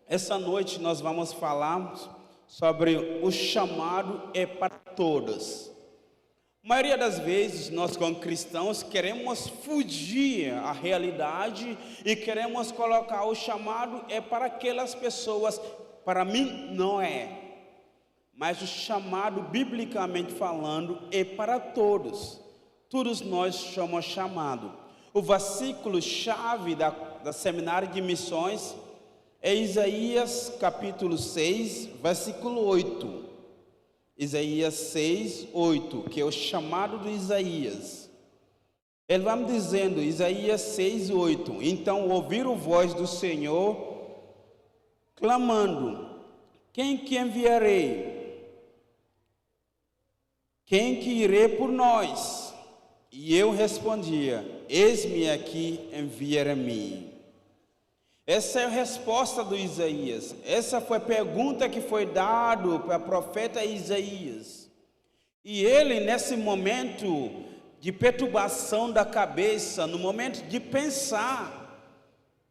Essa noite nós vamos falar sobre o chamado é para todos. A maioria das vezes nós como cristãos queremos fugir à realidade e queremos colocar o chamado é para aquelas pessoas. Para mim não é. Mas o chamado, biblicamente falando, é para todos. Todos nós somos chamados. O versículo-chave da Seminário de Missões é Isaías capítulo 6, versículo 8. Isaías 6, 8, que é o chamado de Isaías. Ele vai me dizendo, Isaías 6, 8. Então ouviram a voz do Senhor, clamando, quem que enviarei? Quem que irei por nós? E eu respondia, eis-me aqui, envia-me. Essa é a resposta do Isaías. Essa foi a pergunta que foi dada para o profeta Isaías. E ele, nesse momento de perturbação da cabeça, no momento de pensar,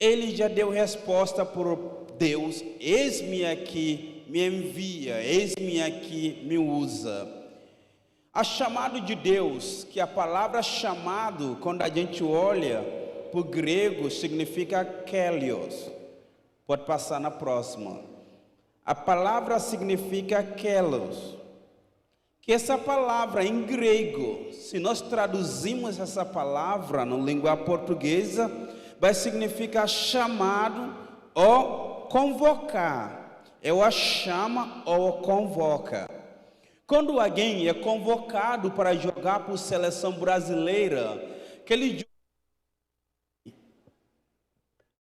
ele já deu resposta por Deus, eis-me aqui, me envia, eis-me aqui, me usa. A chamado de Deus, que a palavra chamado, quando a gente olha para o grego, significa kelios. Pode passar na próxima. A palavra significa kelios. Que essa palavra em grego, se nós traduzimos essa palavra na língua portuguesa, vai significar chamado ou convocar. É o chama ou convoca. Quando alguém é convocado para jogar por seleção brasileira,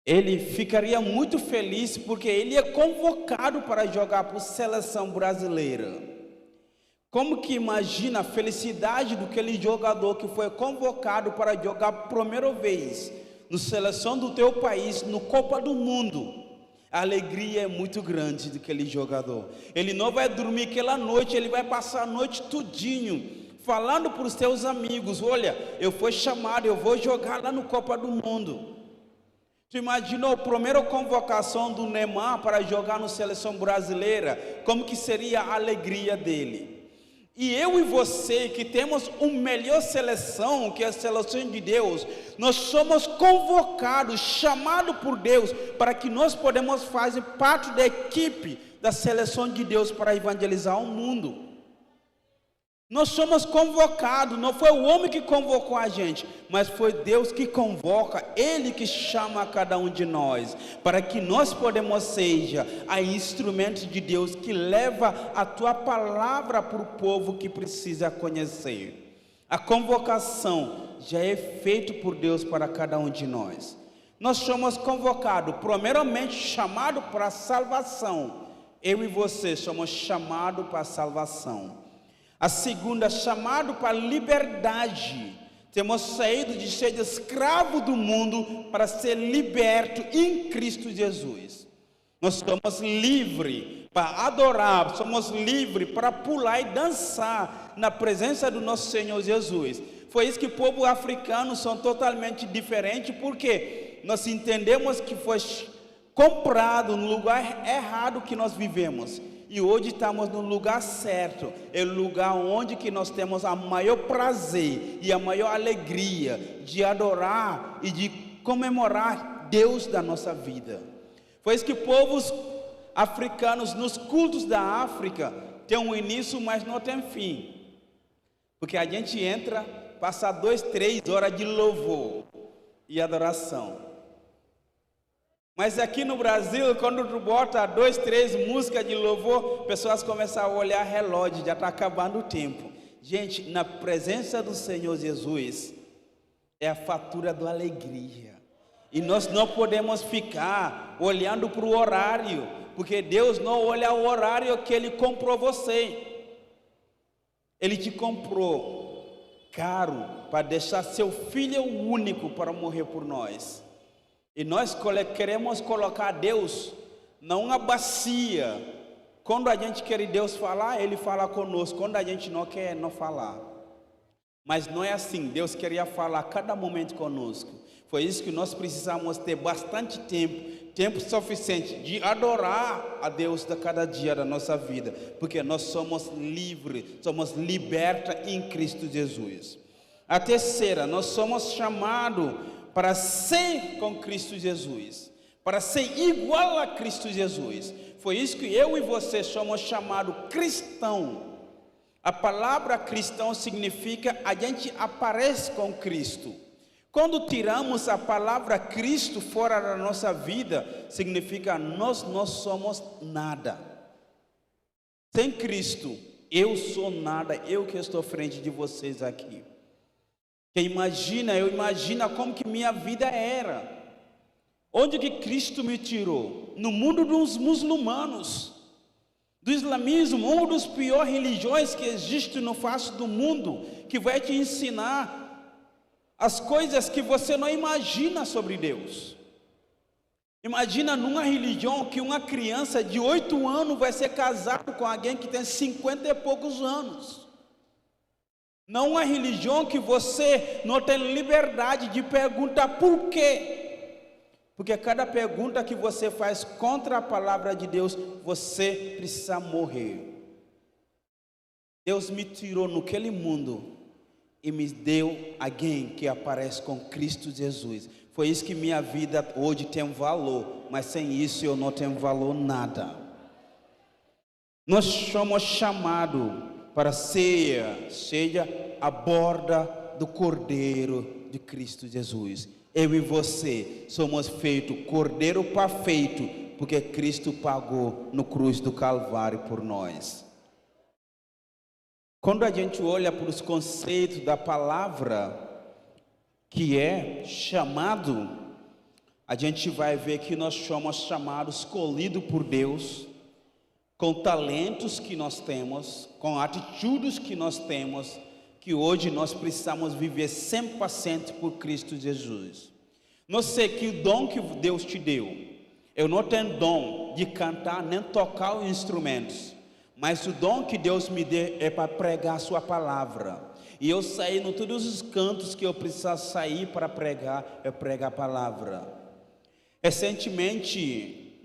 ele ficaria muito feliz porque ele é convocado para jogar por seleção brasileira. Como que imagina a felicidade do aquele jogador que foi convocado para jogar por primeira vez na seleção do teu país, no Copa do Mundo? A alegria é muito grande daquele jogador. Ele não vai dormir aquela noite, ele vai passar a noite tudinho falando para os seus amigos, olha, eu fui chamado, eu vou jogar lá no Copa do Mundo. Tu imaginou a primeira convocação do Neymar para jogar na seleção brasileira? Como que seria a alegria dele? E eu e você, que temos uma melhor seleção, que é a seleção de Deus, nós somos convocados, chamados por Deus, para que nós podemos fazer parte da equipe da seleção de Deus para evangelizar o mundo. Nós somos convocados, não foi o homem que convocou a gente, mas foi Deus que convoca, Ele que chama a cada um de nós, para que nós podemos seja a instrumento de Deus que leva a tua palavra para o povo que precisa conhecer. A convocação já é feita por Deus para cada um de nós. Nós somos convocados, primeiramente chamados para a salvação. Eu e você somos chamados para a salvação. A segunda, chamado para a liberdade. Temos saído de ser escravo do mundo para ser liberto em Cristo Jesus. Nós somos livres para adorar, somos livres para pular e dançar na presença do nosso Senhor Jesus. Foi isso que o povo africano são totalmente diferentes, porque nós entendemos que foi comprado no lugar errado que nós vivemos. E hoje estamos no lugar certo, é o lugar onde que nós temos a maior prazer e a maior alegria de adorar e de comemorar Deus da nossa vida. Foi isso que povos africanos nos cultos da África tem um início, mas não tem fim. Porque a gente entra, passa 2, 3 horas de louvor e adoração. Mas aqui no Brasil, quando tu bota 2, 3 músicas de louvor, pessoas começam a olhar relógio, já está acabando o tempo. Gente, na presença do Senhor Jesus, é a fatura da alegria. E nós não podemos ficar olhando para o horário, porque Deus não olha o horário que Ele comprou você. Ele te comprou caro para deixar seu Filho único para morrer por nós. E nós queremos colocar Deus numa bacia. Quando a gente quer Deus falar, Ele fala conosco. Quando a gente não quer, não falar. Mas não é assim. Deus queria falar a cada momento conosco. Foi isso que nós precisamos ter bastante tempo tempo suficiente de adorar a Deus a cada dia da nossa vida, porque nós somos livres, somos libertos em Cristo Jesus. A terceira, nós somos chamados para ser com Cristo Jesus, para ser igual a Cristo Jesus. Foi isso que eu e você somos chamados cristão. A palavra cristão significa a gente aparece com Cristo. Quando tiramos a palavra Cristo fora da nossa vida, significa nós não somos nada. Sem Cristo, eu sou nada, eu que estou à frente de vocês aqui. Eu imagino como que minha vida era. Onde que Cristo me tirou? No mundo dos muçulmanos, do islamismo, uma das piores religiões que existe no face do mundo, que vai te ensinar as coisas que você não imagina sobre Deus. Imagina numa religião que uma criança de 8 anos vai ser casada com alguém que tem 50 e poucos anos. Não uma religião que você não tem liberdade de perguntar por quê. Porque cada pergunta que você faz contra a palavra de Deus, você precisa morrer. Deus me tirou naquele mundo e me deu alguém que aparece com Cristo Jesus. Foi isso que minha vida hoje tem valor, mas sem isso eu não tenho valor nada. Nós somos chamados para seja a borda do Cordeiro de Cristo Jesus. Eu e você somos feitos cordeiro perfeito, porque Cristo pagou no cruz do Calvário por nós. Quando a gente olha para os conceitos da palavra, que é chamado, a gente vai ver que nós somos chamados, escolhidos por Deus, com talentos que nós temos, com atitudes que nós temos, que hoje nós precisamos viver 100% por Cristo Jesus. Não sei que dom que Deus te deu. Eu não tenho dom de cantar nem tocar os instrumentos, mas o dom que Deus me deu é para pregar a sua palavra. E eu saí em todos os cantos que eu preciso sair para pregar, eu prego a palavra. Recentemente,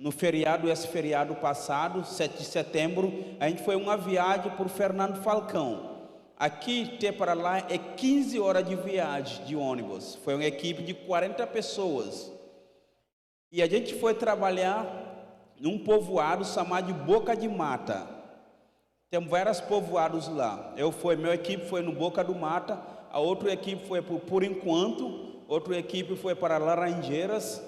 esse feriado passado, 7 de setembro, a gente foi uma viagem por Fernando Falcão. Aqui até para lá é 15 horas de viagem de ônibus. Foi uma equipe de 40 pessoas. E a gente foi trabalhar num povoado chamado de Boca de Mata. Tem vários povoados lá. Minha equipe foi no Boca do Mata, a outra equipe foi por Enquanto, outra equipe foi para Laranjeiras.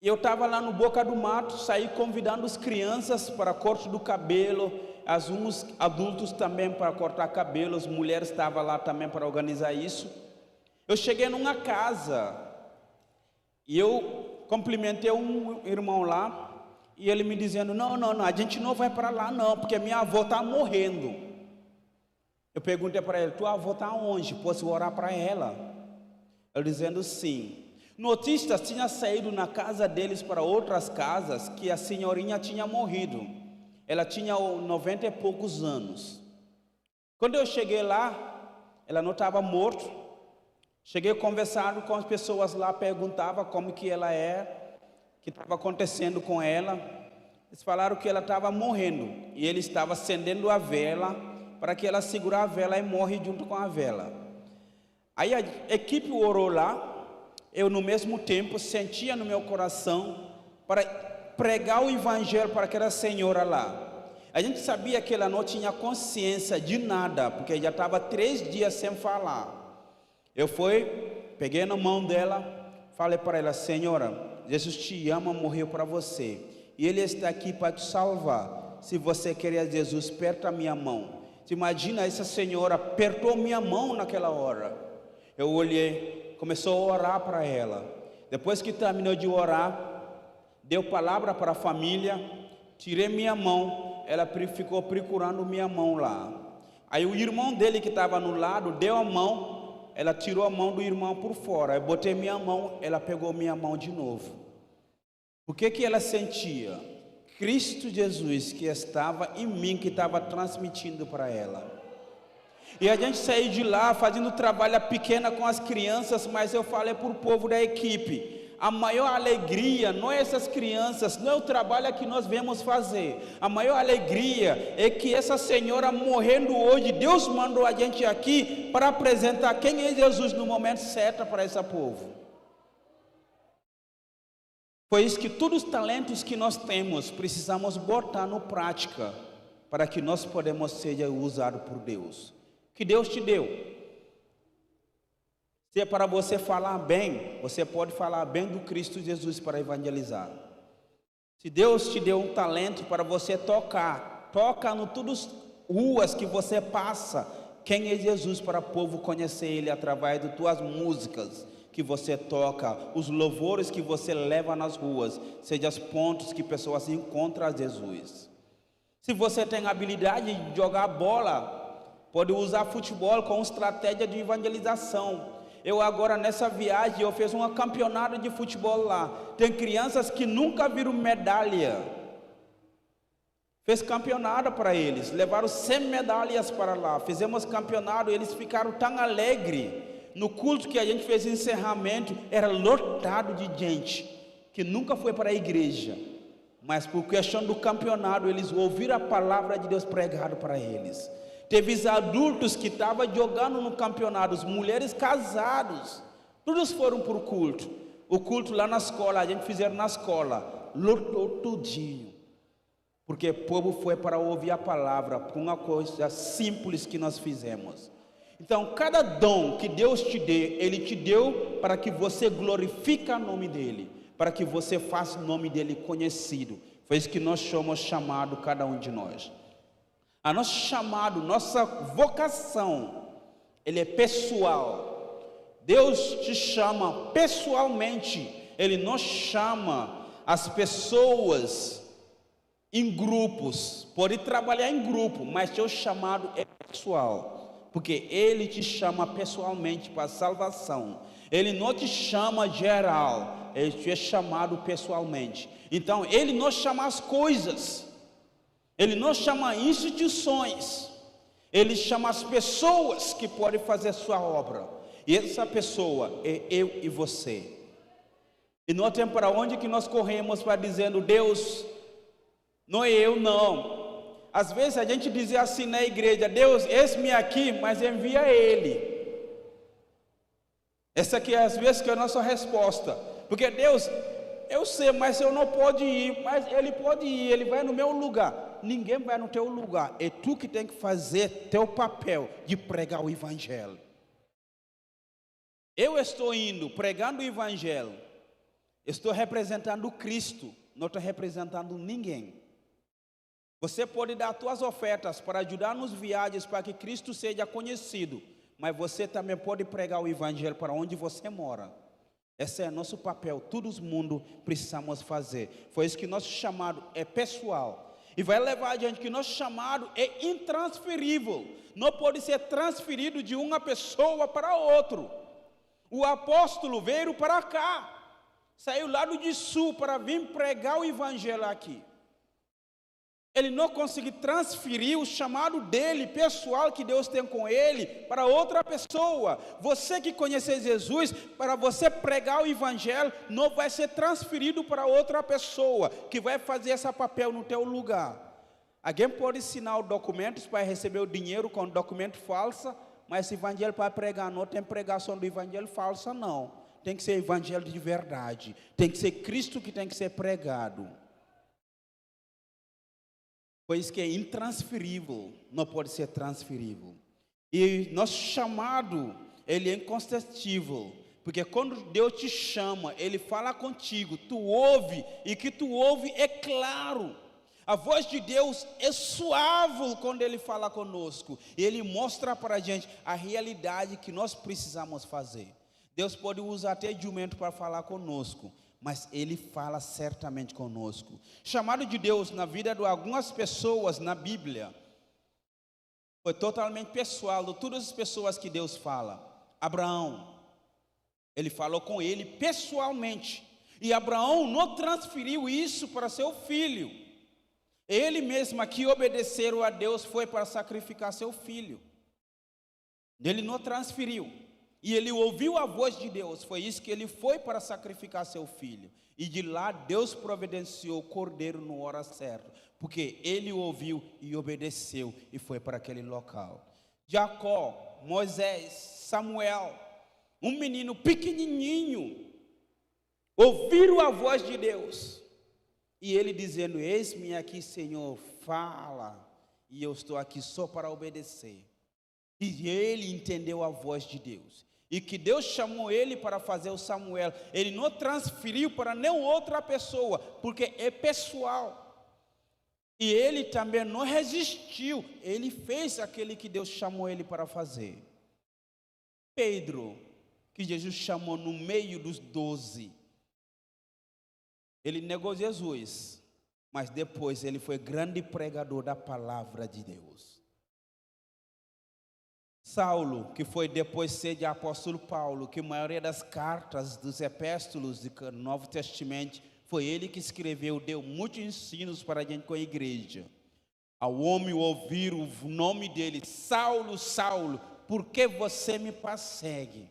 E eu estava lá no Boca do Mato, saí convidando as crianças para corte do cabelo, alguns adultos também para cortar cabelo, as mulheres estavam lá também para organizar isso. Eu cheguei numa casa e eu cumprimentei um irmão lá, e ele me dizendo, não, a gente não vai para lá não, porque minha avó está morrendo. Eu perguntei para ele, tua avó está onde? Posso orar para ela? Ele dizendo sim. Notícias tinham saído na casa deles para outras casas que a senhorinha tinha morrido. Ela tinha 90 e poucos anos. Quando eu cheguei lá, ela não estava morta. Cheguei conversando com as pessoas lá, perguntava como que ela é, o que estava acontecendo com ela. Eles falaram que ela estava morrendo e ele estava acendendo a vela para que ela segurasse a vela e morre junto com a vela. Aí a equipe orou lá. Eu no mesmo tempo sentia no meu coração para pregar o evangelho para aquela senhora lá. A gente sabia que ela não tinha consciência de nada, porque já estava 3 dias sem falar. Eu peguei na mão dela, falei para ela, senhora, Jesus te ama, morreu para você, e Ele está aqui para te salvar. Se você querer Jesus, aperta a minha mão. Você imagina, essa senhora apertou minha mão naquela hora. Eu olhei, começou a orar para ela. Depois que terminou de orar, deu palavra para a família, tirei minha mão, ela ficou procurando minha mão lá. Aí o irmão dele que estava no lado, deu a mão, ela tirou a mão do irmão por fora. Eu botei minha mão, ela pegou minha mão de novo. O que ela sentia? Cristo Jesus que estava em mim, que estava transmitindo para ela. E a gente saiu de lá fazendo trabalho pequeno com as crianças, mas eu falei para o povo da equipe, a maior alegria não é essas crianças, não é o trabalho que nós vemos fazer. A maior alegria é que essa senhora morrendo hoje, Deus mandou a gente aqui para apresentar quem é Jesus no momento certo para esse povo. Por isso que todos os talentos que nós temos, precisamos botar na prática, para que nós podemos ser usados por Deus. Que Deus te deu. Se é para você falar bem, você pode falar bem do Cristo Jesus para evangelizar. Se Deus te deu um talento para você toca no todas as ruas que você passa, quem é Jesus para o povo conhecer Ele através de tuas músicas que você toca, os louvores que você leva nas ruas, sejam os pontos que pessoas encontram a Jesus. Se você tem habilidade de jogar bola, pode usar futebol como estratégia de evangelização. Eu agora nessa viagem, eu fiz um campeonato de futebol lá. Tem crianças que nunca viram medalha. Fez campeonato para eles, levaram 100 medalhas para lá. Fizemos campeonato, eles ficaram tão alegres. No culto que a gente fez encerramento, era lotado de gente que nunca foi para a igreja. Mas por questão do campeonato, eles ouviram a palavra de Deus pregada para eles. Teve os adultos que estavam jogando no campeonato, as mulheres casadas, todos foram para o culto. O culto lá na escola, a gente fizeram na escola, lotou tudinho. Porque o povo foi para ouvir a palavra, por uma coisa simples que nós fizemos. Então, cada dom que Deus te dê, Ele te deu para que você glorifique o nome dEle, para que você faça o nome dEle conhecido. Foi isso que nós somos chamados, cada um de nós. A nosso chamado, nossa vocação, ele é pessoal. Deus te chama pessoalmente. Ele não chama as pessoas em grupos. Pode trabalhar em grupo, mas seu chamado é pessoal. Porque Ele te chama pessoalmente para a salvação. Ele não te chama geral. Ele te é chamado pessoalmente. Então, Ele não chama as coisas. Ele não chama instituições, Ele chama as pessoas que podem fazer sua obra. E essa pessoa é eu e você. E não tem para onde que nós corremos para dizendo, Deus, não é eu não. Às vezes a gente diz assim na igreja, Deus, eis-me aqui, mas envia Ele. Essa aqui é às vezes que é a nossa resposta. Porque Deus, eu sei, mas eu não posso ir, mas Ele pode ir, Ele vai no meu lugar. Ninguém vai no teu lugar, é tu que tem que fazer teu papel de pregar o evangelho. Eu estou indo, pregando o evangelho, estou representando Cristo, não estou representando ninguém. Você pode dar suas ofertas para ajudar nos viagens, para que Cristo seja conhecido, mas você também pode pregar o evangelho para onde você mora. Esse é nosso papel, todo mundo precisamos fazer. Foi isso que nosso chamado é pessoal. E vai levar a gente que nosso chamado é intransferível. Não pode ser transferido de uma pessoa para outra. O apóstolo veio para cá. Saiu lá do sul para vir pregar o evangelho aqui. Ele não conseguiu transferir o chamado dele, pessoal, que Deus tem com ele, para outra pessoa. Você que conhece Jesus, para você pregar o evangelho, não vai ser transferido para outra pessoa, que vai fazer esse papel no teu lugar. Alguém pode assinar os documentos para receber o dinheiro com documento falso, mas esse evangelho para pregar não tem pregação do evangelho falsa, não. Tem que ser evangelho de verdade. Tem que ser Cristo que tem que ser pregado. Pois que é intransferível, não pode ser transferível. E nosso chamado, ele é incontestável, porque quando Deus te chama, Ele fala contigo, tu ouve, e que tu ouve é claro. A voz de Deus é suave quando Ele fala conosco, e Ele mostra para a gente a realidade que nós precisamos fazer. Deus pode usar até jumento para falar conosco, mas Ele fala certamente conosco. Chamado de Deus na vida de algumas pessoas na Bíblia foi totalmente pessoal, de todas as pessoas que Deus fala. Abraão, Ele falou com ele pessoalmente, e Abraão não transferiu isso para seu filho. Ele mesmo que obedeceu a Deus foi para sacrificar seu filho. Ele não transferiu. E ele ouviu a voz de Deus. Foi isso que ele foi para sacrificar seu filho. E de lá Deus providenciou o cordeiro na hora certa, porque ele ouviu e obedeceu e foi para aquele local. Jacó, Moisés, Samuel, um menino pequenininho, ouviram a voz de Deus. E ele dizendo: eis-me aqui, Senhor, fala. E eu estou aqui só para obedecer. E ele entendeu a voz de Deus. E que Deus chamou ele para fazer o Samuel. Ele não transferiu para nenhuma outra pessoa, porque é pessoal. E ele também não resistiu. Ele fez aquele que Deus chamou ele para fazer. Pedro, que Jesus chamou no meio dos 12. Ele negou Jesus, mas depois ele foi grande pregador da palavra de Deus. Saulo, que foi depois ser de apóstolo Paulo, que a maioria das cartas dos epístolos do Novo Testamento, foi ele que escreveu, deu muitos ensinos para a gente com a igreja. Ao homem ouvir o nome dele: Saulo, Saulo, por que você me persegue?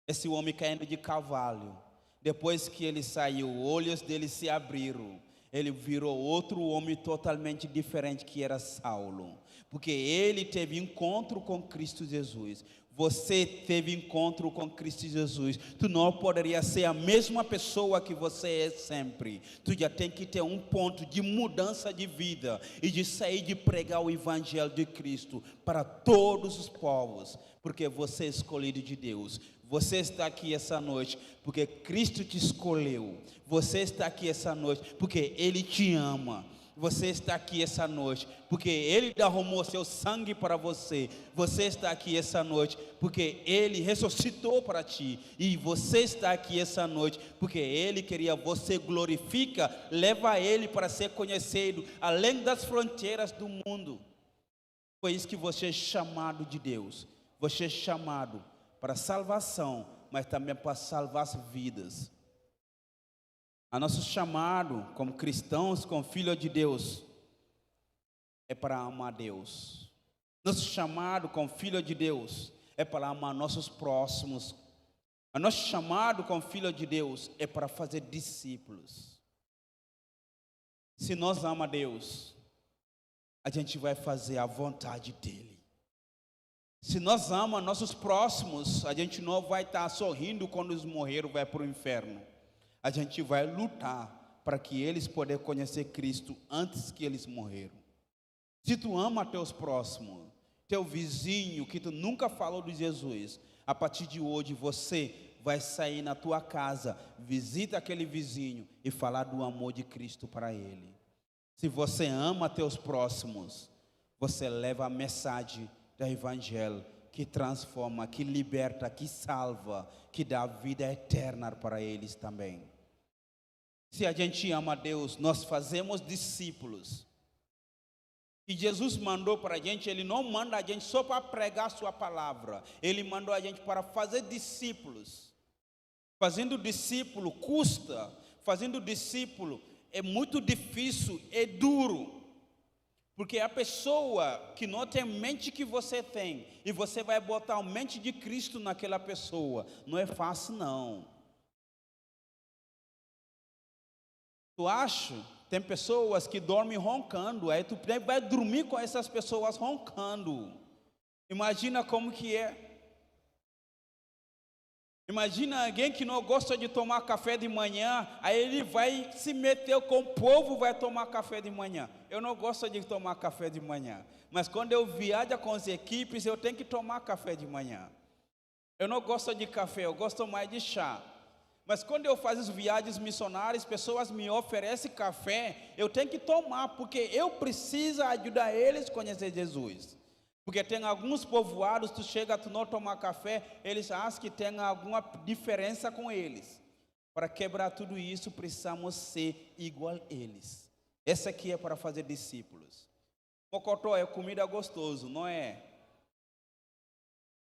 Esse homem caindo de cavalo, depois que ele saiu, olhos dele se abriram. Ele virou outro homem totalmente diferente, que era Saulo, porque ele teve encontro com Cristo Jesus. Você teve encontro com Cristo Jesus. Tu não poderia ser a mesma pessoa que você é sempre. Tu já tem que ter um ponto de mudança de vida e de sair de pregar o evangelho de Cristo para todos os povos, porque você é escolhido de Deus. Você está aqui essa noite porque Cristo te escolheu. Você está aqui essa noite porque Ele te ama. Você está aqui essa noite porque Ele derramou seu sangue para você. Você está aqui essa noite porque Ele ressuscitou para ti. E você está aqui essa noite porque Ele queria você glorifica, leva Ele para ser conhecido além das fronteiras do mundo. Foi isso que você é chamado de Deus. Você é chamado para salvação, mas também para salvar as vidas. A nosso chamado como cristãos, como filhos de Deus, é para amar Deus. Nosso chamado como filho de Deus é para amar nossos próximos. O nosso chamado como filho de Deus é para fazer discípulos. Se nós amamos Deus, a gente vai fazer a vontade dEle. Se nós amamos nossos próximos, a gente não vai estar sorrindo quando eles morreram, vai para o inferno. A gente vai lutar para que eles possam conhecer Cristo antes que eles morreram. Se tu ama teus próximos, teu vizinho que tu nunca falou de Jesus, a partir de hoje você vai sair na tua casa, visita aquele vizinho e falar do amor de Cristo para ele. Se você ama teus próximos, você leva a mensagem do evangelho que transforma, que liberta, que salva, que dá vida eterna para eles também. Se a gente ama Deus, nós fazemos discípulos. E Jesus mandou para a gente, Ele não manda a gente só para pregar sua palavra. Ele mandou a gente para fazer discípulos. Fazendo discípulo custa. Fazendo discípulo é muito difícil, é duro. Porque a pessoa que não tem a mente que você tem, e você vai botar a mente de Cristo naquela pessoa, não é fácil não. Tu acha? Tem pessoas que dormem roncando, aí tu vai dormir com essas pessoas roncando. Imagina como que é. Imagina alguém que não gosta de tomar café de manhã, aí ele vai se meter com o povo, vai tomar café de manhã. Eu não gosto de tomar café de manhã, mas quando eu viajo com as equipes, eu tenho que tomar café de manhã. Eu não gosto de café, eu gosto mais de chá. Mas quando eu faço as viagens missionárias, pessoas me oferecem café, eu tenho que tomar, porque eu preciso ajudar eles a conhecer Jesus. Porque tem alguns povoados, tu chega, tu não tomar café, eles acham que tem alguma diferença com eles. Para quebrar tudo isso, precisamos ser igual a eles. Essa aqui é para fazer discípulos. Mocotó é comida gostoso, não é?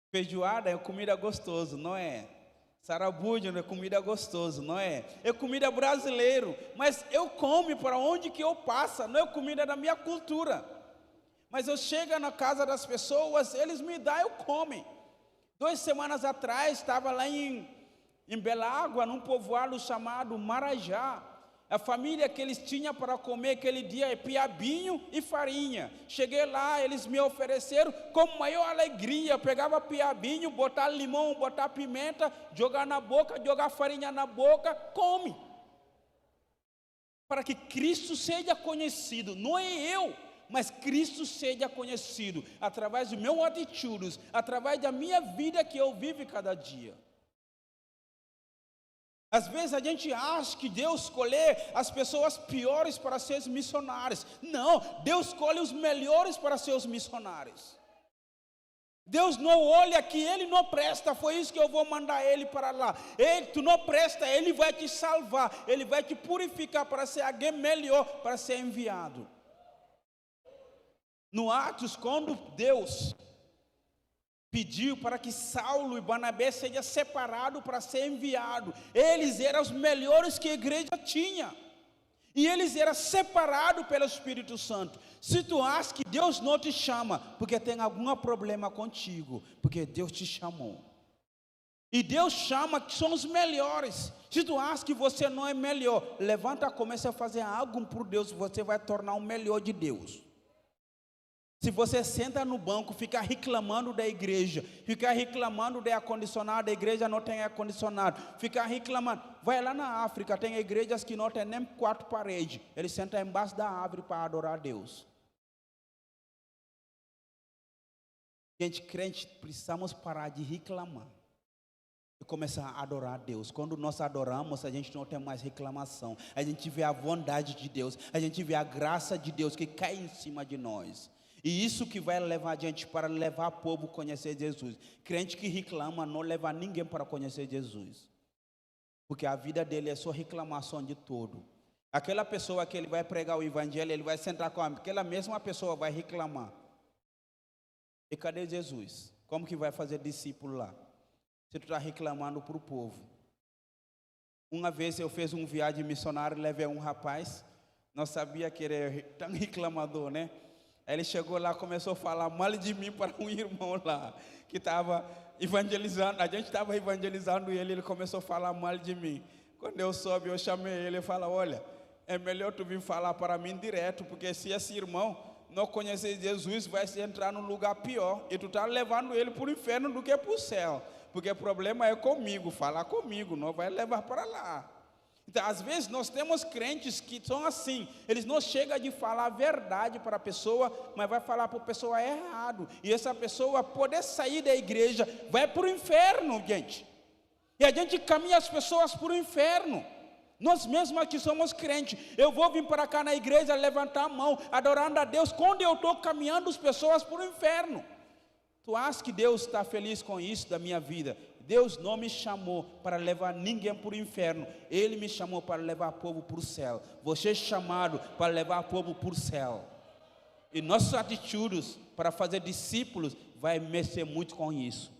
Feijoada é comida gostoso, não é? Sarabujo é comida gostoso, não é? É comida brasileiro, mas eu como para onde que eu passo, não é comida da minha cultura. Mas eu chego na casa das pessoas, eles me dão, eu como. 2 semanas atrás, estava lá em Belágua, num povoado chamado Marajá. A família que eles tinham para comer aquele dia é piabinho e farinha. Cheguei lá, eles me ofereceram com maior alegria. Pegava piabinho, botar limão, botar pimenta, jogar na boca, jogar farinha na boca, come. Para que Cristo seja conhecido, não é eu, mas Cristo seja conhecido, através dos meus atitudes, através da minha vida que eu vivo cada dia. Às vezes a gente acha que Deus escolhe as pessoas piores para ser missionários. Não, Deus escolhe os melhores para ser os missionários. Deus não olha que ele não presta, foi isso que eu vou mandar ele para lá. Tu não presta, ele vai te salvar, ele vai te purificar para ser alguém melhor, para ser enviado. No Atos, quando Deus pediu para que Saulo e Barnabé sejam separados para ser enviado, eles eram os melhores que a igreja tinha, e eles eram separados pelo Espírito Santo. Se tu acha que Deus não te chama, porque tem algum problema contigo, porque Deus te chamou, e Deus chama que são os melhores. Se tu acha que você não é melhor, levanta, comece a fazer algo por Deus, você vai tornar o melhor de Deus. Se você senta no banco, fica reclamando da igreja, fica reclamando de ar-condicionado, a igreja não tem ar-condicionado, fica reclamando, vai lá na África, tem igrejas que não tem nem 4 paredes, eles sentam embaixo da árvore para adorar a Deus. Gente, crente, precisamos parar de reclamar e começar a adorar a Deus. Quando nós adoramos, a gente não tem mais reclamação, a gente vê a bondade de Deus, a gente vê a graça de Deus que cai em cima de nós. E isso que vai levar a gente para levar o povo a conhecer Jesus. Crente que reclama não leva ninguém para conhecer Jesus, porque a vida dele é só reclamação de tudo. Aquela pessoa que ele vai pregar o evangelho, ele vai sentar com aquela mesma pessoa, vai reclamar. E cadê Jesus? Como que vai fazer discípulo lá, se tu está reclamando para o povo? Uma vez eu fiz uma viagem missionária, levei um rapaz, não sabia que ele era tão reclamador, né? Aí ele chegou lá, começou a falar mal de mim para um irmão lá, que estava evangelizando, a gente estava evangelizando ele começou a falar mal de mim. Quando eu soube, eu chamei ele e falei, olha, é melhor tu vir falar para mim direto, porque se esse irmão não conhecer Jesus, vai entrar num lugar pior, e tu está levando ele para o inferno do que para o céu, porque o problema é comigo, falar comigo, não vai levar para lá. Então, às vezes, nós temos crentes que são assim, eles não chegam de falar a verdade para a pessoa, mas vai falar para a pessoa errado, e essa pessoa poder sair da igreja, vai para o inferno, gente, e a gente caminha as pessoas para o inferno. Nós mesmos aqui somos crentes, eu vou vir para cá na igreja, levantar a mão, adorando a Deus, quando eu estou caminhando as pessoas para o inferno. Tu acha que Deus está feliz com isso da minha vida? Deus não me chamou para levar ninguém para o inferno, Ele me chamou para levar o povo para o céu. Você é chamado para levar o povo para o céu, e nossas atitudes para fazer discípulos vai mexer muito com isso.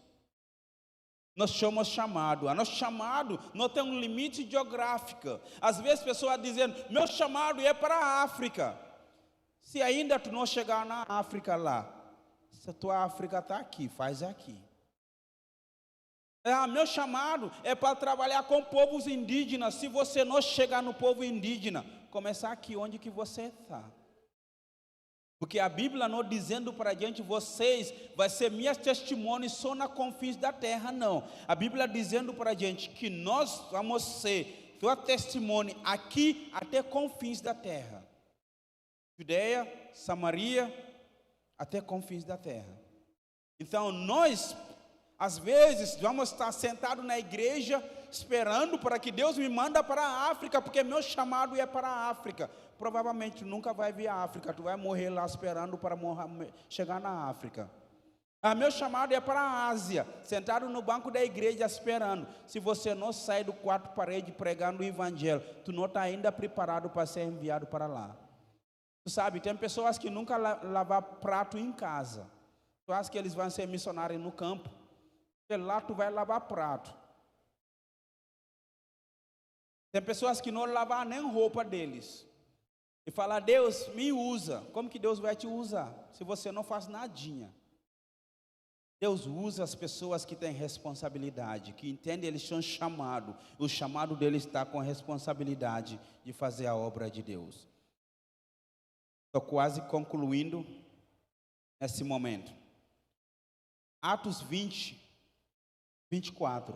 Nós somos chamados, a nosso chamado não tem um limite geográfico. Às vezes pessoas dizendo, meu chamado é para a África. Se ainda tu não chegar na África lá, se a tua África está aqui, faz aqui. Meu chamado é para trabalhar com povos indígenas. Se você não chegar no povo indígena, começar aqui onde que você está. Porque a Bíblia não dizendo para a gente, vocês vai ser minhas testemunhas só na confins da terra, não. A Bíblia dizendo para a gente que nós vamos ser tua testemunha aqui até confins da terra. Judeia, Samaria, até confins da terra. Então nós, às vezes, vamos estar sentados na igreja, esperando para que Deus me manda para a África, porque meu chamado é para a África. Provavelmente nunca vai vir a África, tu vai morrer lá esperando para chegar na África. Meu chamado é para a Ásia, sentado no banco da igreja esperando. Se você não sai do 4 paredes pregando o evangelho, tu não está ainda preparado para ser enviado para lá. Tu sabe, tem pessoas que nunca lavar prato em casa. Tu acha que eles vão ser missionários no campo? Porque lá tu vai lavar prato. Tem pessoas que não lavam nem roupa deles. E fala, Deus me usa. Como que Deus vai te usar? Se você não faz nadinha. Deus usa as pessoas que têm responsabilidade, que entendem, eles são chamados. O chamado deles está com a responsabilidade de fazer a obra de Deus. Estou quase concluindo nesse momento. Atos 20, 24.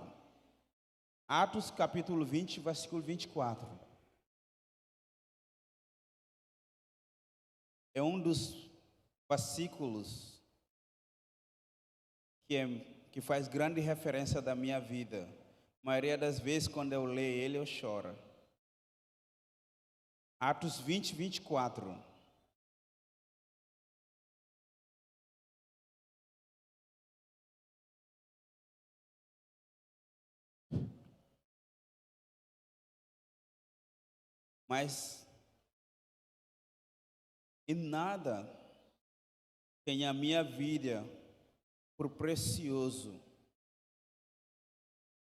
Atos capítulo 20, versículo 24. É um dos versículos que faz grande referência da minha vida. A maioria das vezes, quando eu leio ele, eu choro. Atos 20, 24. Mas em nada tem a minha vida por precioso.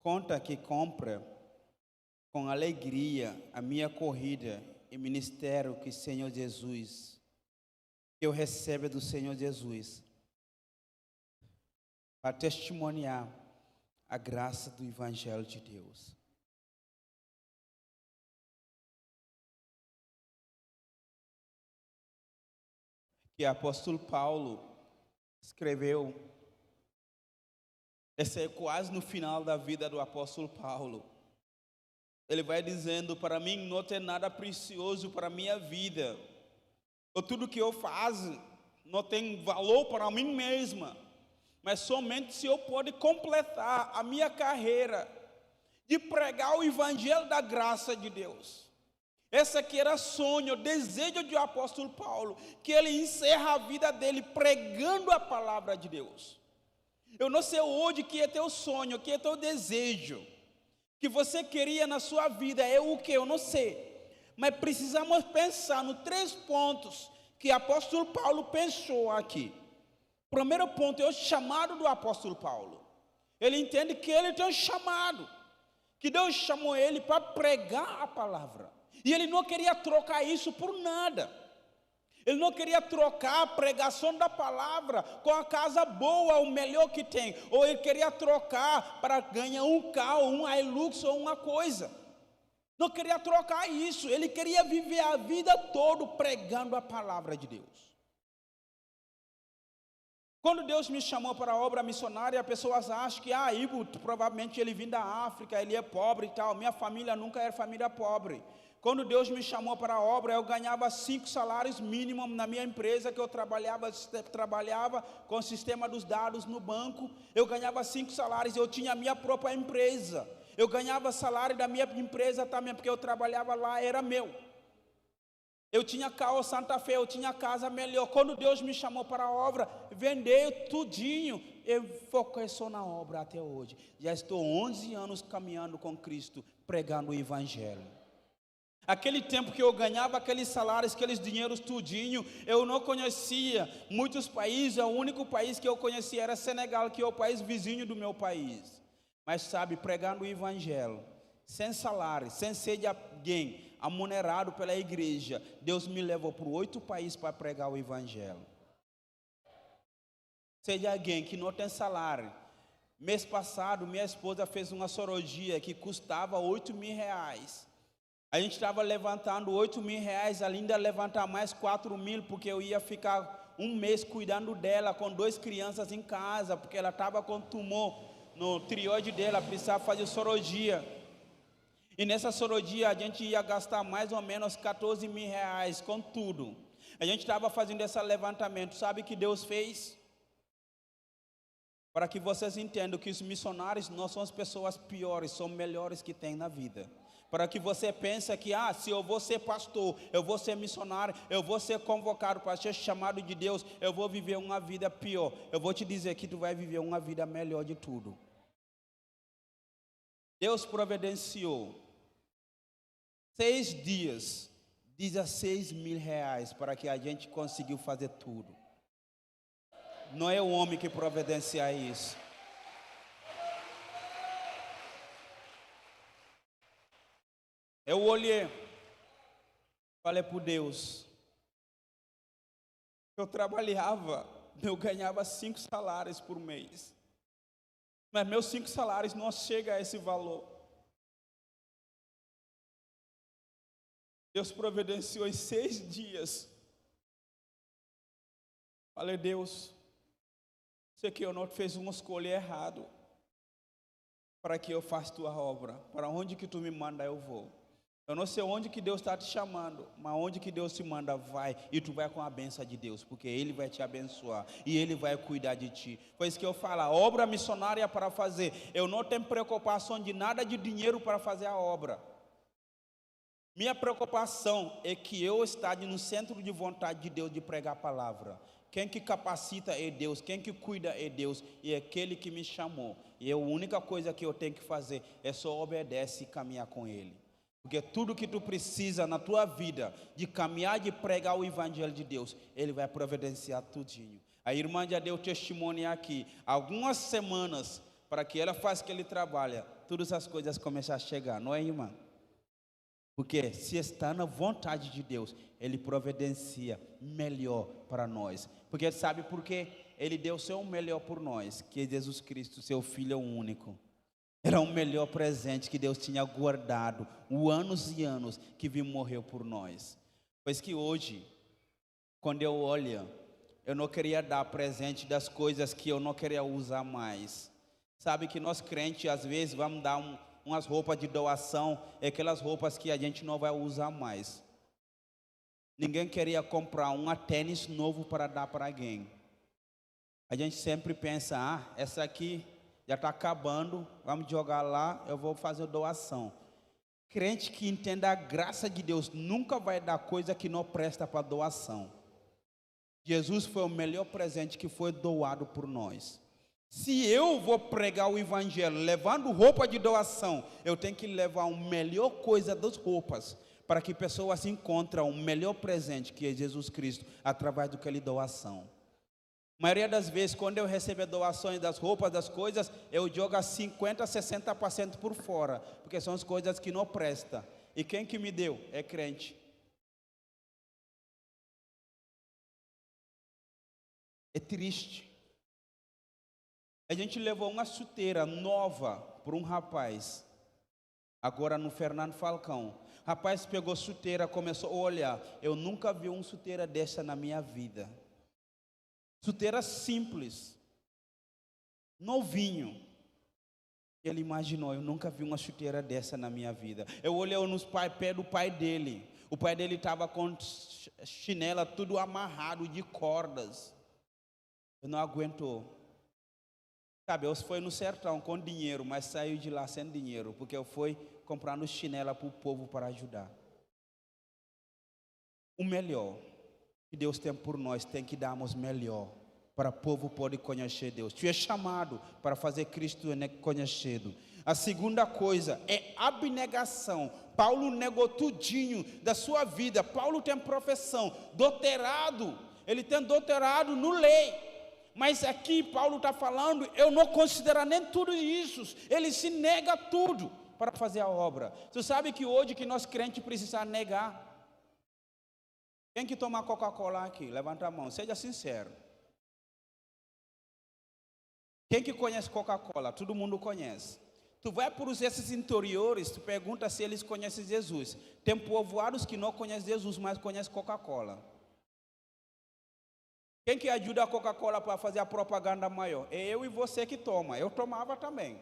Conta que compra com alegria a minha corrida e ministério que Senhor Jesus, que eu recebo do Senhor Jesus, para testemunhar a graça do Evangelho de Deus. Que o apóstolo Paulo escreveu, esse é quase no final da vida do apóstolo Paulo. Ele vai dizendo, para mim não tem nada precioso para a minha vida. Ou tudo que eu faço não tem valor para mim mesma. Mas somente se eu puder completar a minha carreira de pregar o Evangelho da graça de Deus. Esse aqui era sonho, desejo do apóstolo Paulo, que ele encerra a vida dele pregando a palavra de Deus. Eu não sei hoje que é teu sonho, que é teu desejo, que você queria na sua vida, é o que? Eu não sei. Mas precisamos pensar nos 3 pontos que o apóstolo Paulo pensou aqui. O primeiro ponto é o chamado do apóstolo Paulo. Ele entende que ele tem um chamado, que Deus chamou ele para pregar a palavra. E ele não queria trocar isso por nada. Ele não queria trocar a pregação da palavra com a casa boa, o melhor que tem. Ou ele queria trocar para ganhar um carro, um Hilux ou uma coisa. Não queria trocar isso. Ele queria viver a vida toda pregando a palavra de Deus. Quando Deus me chamou para a obra missionária, as pessoas acham que, Ivo, provavelmente ele vem da África, ele é pobre e tal. Minha família nunca era família pobre. Quando Deus me chamou para a obra, eu ganhava 5 salários mínimos na minha empresa, que eu trabalhava com o sistema dos dados no banco. Eu ganhava 5 salários, eu tinha a minha própria empresa. Eu ganhava salário da minha empresa também, porque eu trabalhava lá, era meu. Eu tinha carro Santa Fé, eu tinha casa melhor. Quando Deus me chamou para a obra, vendeu tudinho. Eu foquei só na obra até hoje. Já estou 11 anos caminhando com Cristo, pregando o Evangelho. Aquele tempo que eu ganhava aqueles salários, aqueles dinheiros tudinho, eu não conhecia muitos países. O único país que eu conhecia era Senegal, que é o país vizinho do meu país. Mas sabe, pregando o Evangelho, sem salário, sem ser de alguém amunerado pela igreja, Deus me levou para 8 países para pregar o Evangelho. Seja alguém que não tem salário. Mês passado, minha esposa fez uma cirurgia que custava R$8.000. A gente estava levantando R$8.000, ainda levantar mais 4.000, porque eu ia ficar um mês cuidando dela com 2 crianças em casa, porque ela estava com tumor no tireoide dela, precisava fazer cirurgia. E nessa cirurgia a gente ia gastar mais ou menos R$14.000 com tudo. A gente estava fazendo esse levantamento. Sabe o que Deus fez? Para que vocês entendam que os missionários não são as pessoas piores, são melhores que tem na vida. Para que você pense que, se eu vou ser pastor, eu vou ser missionário, eu vou ser convocado para ser chamado de Deus, eu vou viver uma vida pior. Eu vou te dizer que tu vai viver uma vida melhor de tudo. Deus providenciou 6 dias, R$16.000 para que a gente conseguiu fazer tudo. Não é o homem que providencia isso. Eu olhei, falei para Deus, eu trabalhava eu ganhava 5 salários por mês. Mas meus 5 salários não chegam a esse valor. Deus providenciou em 6 dias. Falei, Deus, sei que eu não fiz uma escolha errada para que eu faça tua obra. Para onde que tu me manda, eu vou. Eu não sei onde que Deus está te chamando, mas onde que Deus te manda, vai. E tu vai com a bênção de Deus, porque Ele vai te abençoar e Ele vai cuidar de ti. Foi isso que eu falo, a obra missionária para fazer. Eu não tenho preocupação de nada de dinheiro para fazer a obra. Minha preocupação é que eu esteja no centro de vontade de Deus de pregar a palavra. Quem que capacita é Deus, quem que cuida é Deus, e é aquele que me chamou. E a única coisa que eu tenho que fazer é só obedecer e caminhar com Ele. Porque tudo que tu precisa na tua vida, de caminhar, de pregar o evangelho de Deus, Ele vai providenciar tudinho. A irmã já deu testemunho aqui, algumas semanas, para que ela faça aquele trabalho, todas as coisas começam a chegar, não é, irmã? Porque se está na vontade de Deus, Ele providencia melhor para nós. Porque sabe por quê? Ele deu o seu melhor por nós, que é Jesus Cristo, seu Filho único. Era o melhor presente que Deus tinha guardado, anos e anos que viu morrer por nós. Pois que hoje, quando eu olho, eu não queria dar presente das coisas que eu não queria usar mais. Sabe que nós crentes, às vezes, vamos dar umas roupas de doação, é aquelas roupas que a gente não vai usar mais. Ninguém queria comprar um tênis novo para dar para alguém. A gente sempre pensa, essa aqui já está acabando, vamos jogar lá, eu vou fazer doação. Crente que entenda a graça de Deus nunca vai dar coisa que não presta para doação. Jesus foi o melhor presente que foi doado por nós. Se eu vou pregar o evangelho levando roupa de doação, eu tenho que levar a melhor coisa das roupas, para que pessoas encontrem o melhor presente que é Jesus Cristo, através do que ele doação. A maioria das vezes, quando eu recebo doações das roupas, das coisas, eu jogo 50%, 60% por fora, porque são as coisas que não prestam. E quem que me deu? É crente. É triste. A gente levou uma chuteira nova para um rapaz, agora no Fernando Falcão. O rapaz pegou chuteira, começou a olhar. Eu nunca vi uma chuteira dessa na minha vida. Chuteira simples, novinho. Ele imaginou, eu nunca vi uma chuteira dessa na minha vida. Eu olhei nos pé do pai dele. O pai dele estava com chinela tudo amarrado de cordas. Eu não aguentou. Sabe, eu fui no sertão com dinheiro, mas saiu de lá sem dinheiro, porque eu fui comprando chinela para o povo para ajudar. O melhor que Deus tem por nós, tem que darmos melhor, para o povo poder conhecer Deus. Tu é chamado para fazer Cristo conhecido. A segunda coisa é abnegação. Paulo negou tudinho da sua vida. Paulo tem profissão, doutorado, ele tem doutorado no lei. Mas aqui Paulo está falando, eu não considero nem tudo isso. Ele se nega tudo para fazer a obra. Você sabe que hoje que nós crentes precisamos negar. Quem que toma Coca-Cola aqui? Levanta a mão, seja sincero. Quem que conhece Coca-Cola? Todo mundo conhece. Tu vai para esses interiores, tu pergunta se eles conhecem Jesus. Tem povoados que não conhecem Jesus, mas conhecem Coca-Cola. Quem que ajuda a Coca-Cola para fazer a propaganda maior? É eu e você que toma. Eu tomava também.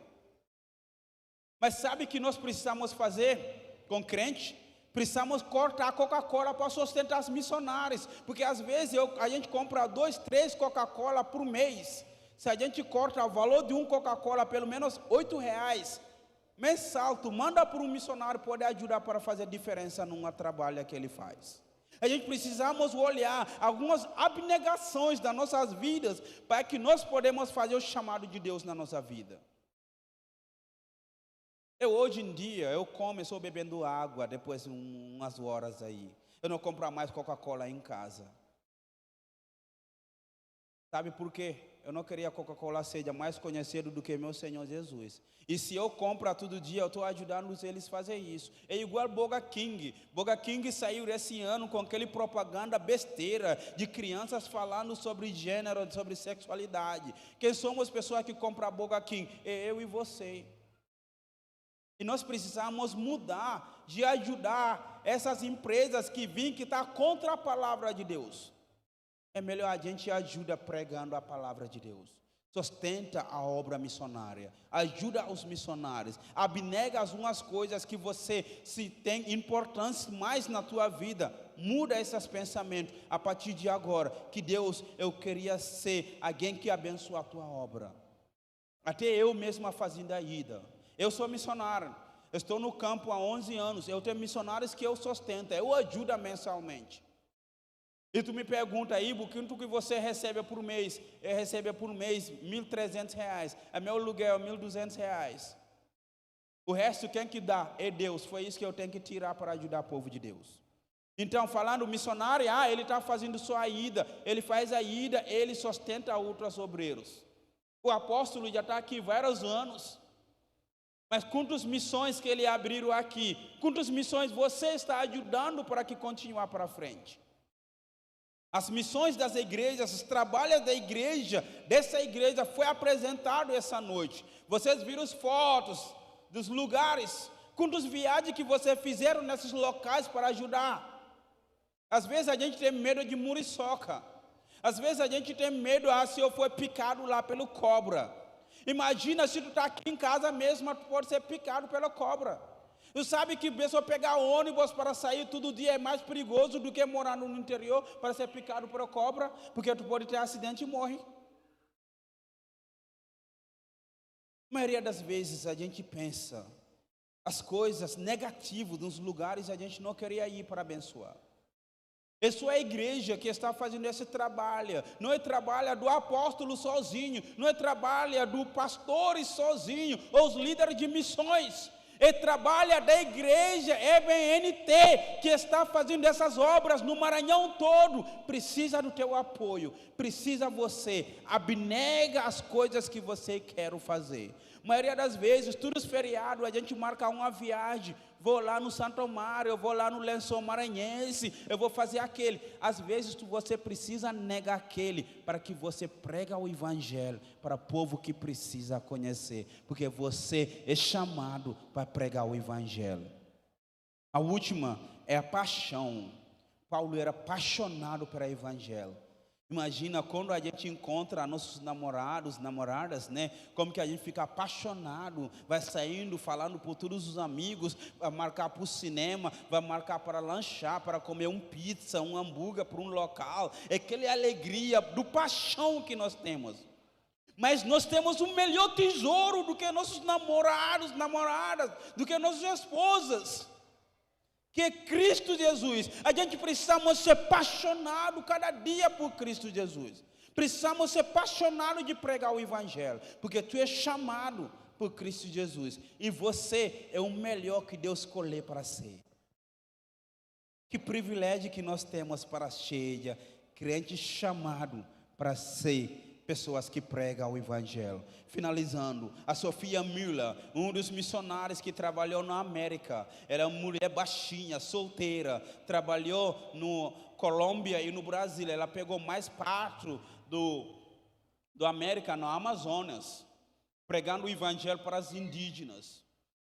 Mas sabe o que nós precisamos fazer com crente? Precisamos cortar a Coca-Cola para sustentar os missionários. Porque às vezes a gente compra 2, 3 Coca-Cola por mês. Se a gente corta o valor de um Coca-Cola, pelo menos R$8 mensal, tu manda para um missionário poder ajudar para fazer diferença num trabalho que ele faz. A gente precisamos olhar algumas abnegações das nossas vidas para que nós podemos fazer o chamado de Deus na nossa vida. Hoje em dia, eu estou bebendo água depois de umas horas aí. Eu não compro mais Coca-Cola em casa. Sabe por quê? Eu não queria que a Coca-Cola seja mais conhecido do que meu Senhor Jesus. E se eu compro todo dia, eu estou ajudando eles a fazer isso. É igual Burger King. Burger King saiu esse ano com aquele propaganda besteira de crianças falando sobre gênero, sobre sexualidade. Quem somos pessoas que compram Burger King? É eu e você. E nós precisamos mudar, de ajudar essas empresas que vêm, que estão contra a palavra de Deus. É melhor a gente ajuda pregando a palavra de Deus. Sustenta a obra missionária. Ajuda os missionários. Abnega algumas coisas que você se tem importância mais na tua vida. Muda esses pensamentos a partir de agora. Que Deus, eu queria ser alguém que abençoa a tua obra. Até eu mesma fazendo a ida. Eu sou missionário. Eu estou no campo há 11 anos. Eu tenho missionários que eu sustento. Eu ajudo mensalmente. E tu me pergunta aí, quanto que você recebe por mês? Eu recebo por mês R$1.300. A meu aluguel é R$1.200. O resto quem que dá? É Deus. Foi isso que eu tenho que tirar para ajudar o povo de Deus. Então, falando missionário, ele está fazendo só a ida. Ele faz a ida, ele sustenta outros obreiros. O apóstolo já está aqui vários anos. Mas quantas missões que ele abriu aqui? Quantas missões você está ajudando para que continuar para frente? As missões das igrejas, os trabalhos da igreja, dessa igreja foi apresentado essa noite. Vocês viram as fotos dos lugares, quantas viagens que vocês fizeram nesses locais para ajudar. Às vezes a gente tem medo de muriçoca. Às vezes a gente tem medo, se eu for picado lá pelo cobra. Imagina se tu está aqui em casa mesmo, tu pode ser picado pela cobra. Tu sabe que a pessoa pegar ônibus para sair todo dia é mais perigoso do que morar no interior para ser picado por cobra, porque tu pode ter acidente e morre. A maioria das vezes a gente pensa as coisas negativas nos lugares a gente não queria ir para abençoar. Isso é a igreja que está fazendo esse trabalho. Não é trabalho do apóstolo sozinho, não é trabalho do pastor sozinho, ou os líderes de missões. É trabalho da igreja EBNT, que está fazendo essas obras no Maranhão todo. Precisa do teu apoio, precisa você, abnega as coisas que você quer fazer. A maioria das vezes, todos os feriados, a gente marca uma viagem. Vou lá no Santo Amaro, eu vou lá no Lençol Maranhense, eu vou fazer aquele. Às vezes você precisa negar aquele para que você pregue o evangelho para o povo que precisa conhecer, porque você é chamado para pregar o evangelho. A última é a paixão. Paulo era apaixonado pelo evangelho. Imagina quando a gente encontra nossos namorados, namoradas, né? Como que a gente fica apaixonado, vai saindo, falando por todos os amigos, vai marcar para o cinema, vai marcar para lanchar, para comer pizza, um hambúrguer para um local. É aquela alegria do paixão que nós temos. Mas nós temos um melhor tesouro do que nossos namorados, namoradas, do que nossas esposas. Que é Cristo Jesus. A gente precisamos ser apaixonados cada dia por Cristo Jesus. Precisamos ser apaixonados de pregar o evangelho, porque tu és chamado por Cristo Jesus, e você é o melhor que Deus escolheu para ser. Que privilégio que nós temos para ser crente chamado para ser pessoas que pregam o evangelho. Finalizando, a Sophia Müller, um dos missionários que trabalhou na América, era uma mulher baixinha, solteira, trabalhou no Colômbia e no Brasil. Ela pegou mais parte do América, no Amazonas, pregando o evangelho para os indígenas.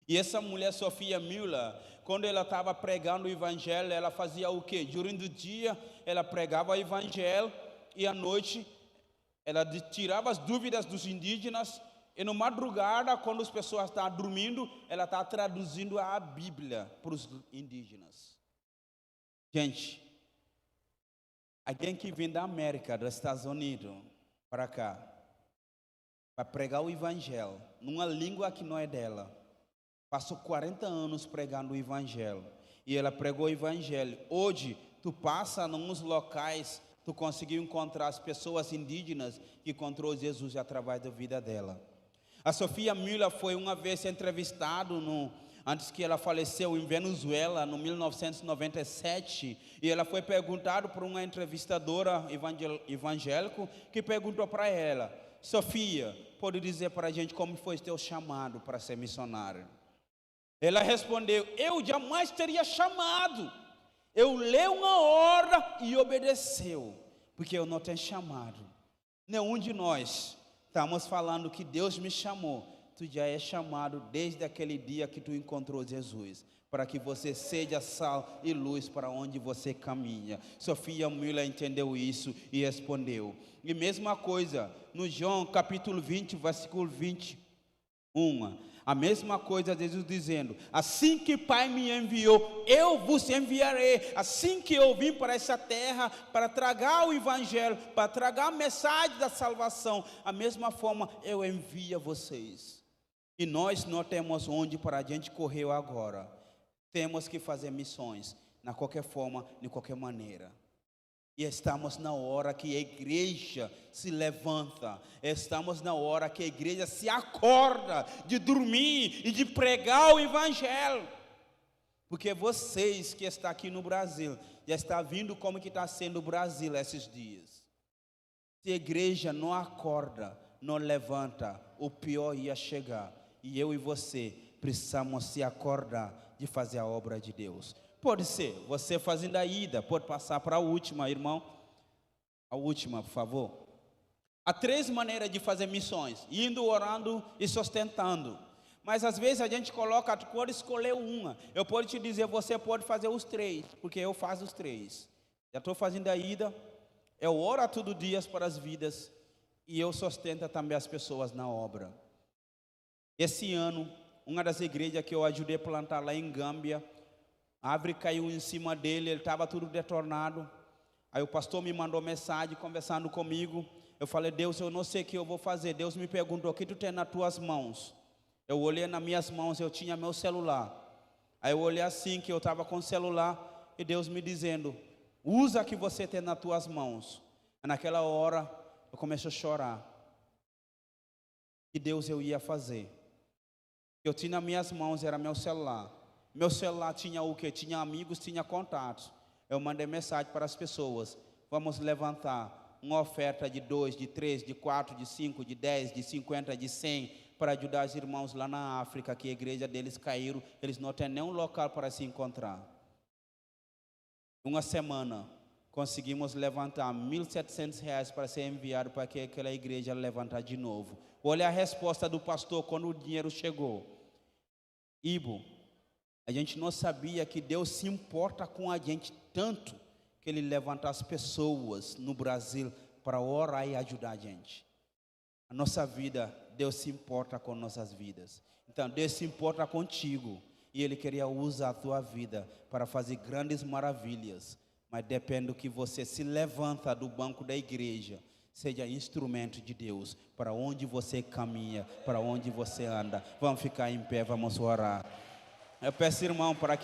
E essa mulher, Sophia Müller, quando ela estava pregando o evangelho, ela fazia o quê? Durante o dia, ela pregava o evangelho, e à noite ela tirava as dúvidas dos indígenas, e na madrugada, quando as pessoas estavam dormindo, ela estava traduzindo a Bíblia para os indígenas. Gente, alguém que vem da América, dos Estados Unidos, para cá, para pregar o evangelho, numa língua que não é dela, passou 40 anos pregando o evangelho, e ela pregou o evangelho. Hoje, tu passa em uns locais, tu conseguiu encontrar as pessoas indígenas que encontrou Jesus através da vida dela. A Sophia Müller foi uma vez entrevistada antes que ela faleceu em Venezuela, no 1997, e ela foi perguntada por uma entrevistadora evangélica que perguntou para ela: Sofia, pode dizer para a gente como foi teu chamado para ser missionária? Ela respondeu: eu jamais teria chamado. Eu li uma ordem e obedeceu, porque eu não tenho chamado. Nenhum de nós estamos falando que Deus me chamou. Tu já é chamado desde aquele dia que tu encontrou Jesus, para que você seja sal e luz para onde você caminha. Sofia Müller entendeu isso e respondeu. E mesma coisa, no João capítulo 20, versículo 21, a mesma coisa Jesus dizendo: assim que Pai me enviou, eu vos enviarei. Assim que eu vim para essa terra, para tragar o evangelho, para tragar a mensagem da salvação, a mesma forma eu envio a vocês. E nós não temos onde para a gente correr agora. Temos que fazer missões, de qualquer forma, de qualquer maneira. E estamos na hora que a igreja se levanta. Estamos na hora que a igreja se acorda de dormir e de pregar o evangelho. Porque vocês que estão aqui no Brasil, já estão vendo como que está sendo o Brasil esses dias. Se a igreja não acorda, não levanta, o pior ia chegar. E eu e você precisamos se acordar de fazer a obra de Deus. Pode ser, você fazendo a ida, pode passar para a última, irmão. A última, por favor. Há 3 maneiras de fazer missões: indo, orando e sustentando. Mas às vezes a gente coloca, tu pode escolher uma. Eu posso te dizer, você pode fazer os 3, porque eu faço os 3. Já estou fazendo a ida, eu oro todo dia para as vidas e eu sustento também as pessoas na obra. Esse ano, uma das igrejas que eu ajudei a plantar lá em Gâmbia, a árvore caiu em cima dele, ele estava tudo detonado. Aí o pastor me mandou mensagem, conversando comigo. Eu falei: Deus, eu não sei o que eu vou fazer. Deus me perguntou: o que tu tem nas tuas mãos? Eu olhei nas minhas mãos, eu tinha meu celular. Aí eu olhei assim, que eu estava com o celular, e Deus me dizendo: usa o que você tem nas tuas mãos. E naquela hora, eu comecei a chorar. Que Deus eu ia fazer? Eu tinha nas minhas mãos, era meu celular. Meu celular tinha o quê? Tinha amigos, tinha contatos. Eu mandei mensagem para as pessoas: vamos levantar uma oferta de 2, de 3, de 4, de 5, de 10, de 50, de 100, para ajudar os irmãos lá na África, que a igreja deles caíram, eles não têm nenhum local para se encontrar. Uma semana, conseguimos levantar R$1.700 para ser enviado para que aquela igreja levantar de novo. Olha a resposta do pastor quando o dinheiro chegou: Ibo, a gente não sabia que Deus se importa com a gente tanto que Ele levanta as pessoas no Brasil para orar e ajudar a gente. A nossa vida, Deus se importa com nossas vidas. Então Deus se importa contigo e Ele queria usar a tua vida para fazer grandes maravilhas. Mas depende do que você se levanta do banco da igreja, seja instrumento de Deus para onde você caminha, para onde você anda. Vamos ficar em pé, vamos orar. Eu peço, irmão, para que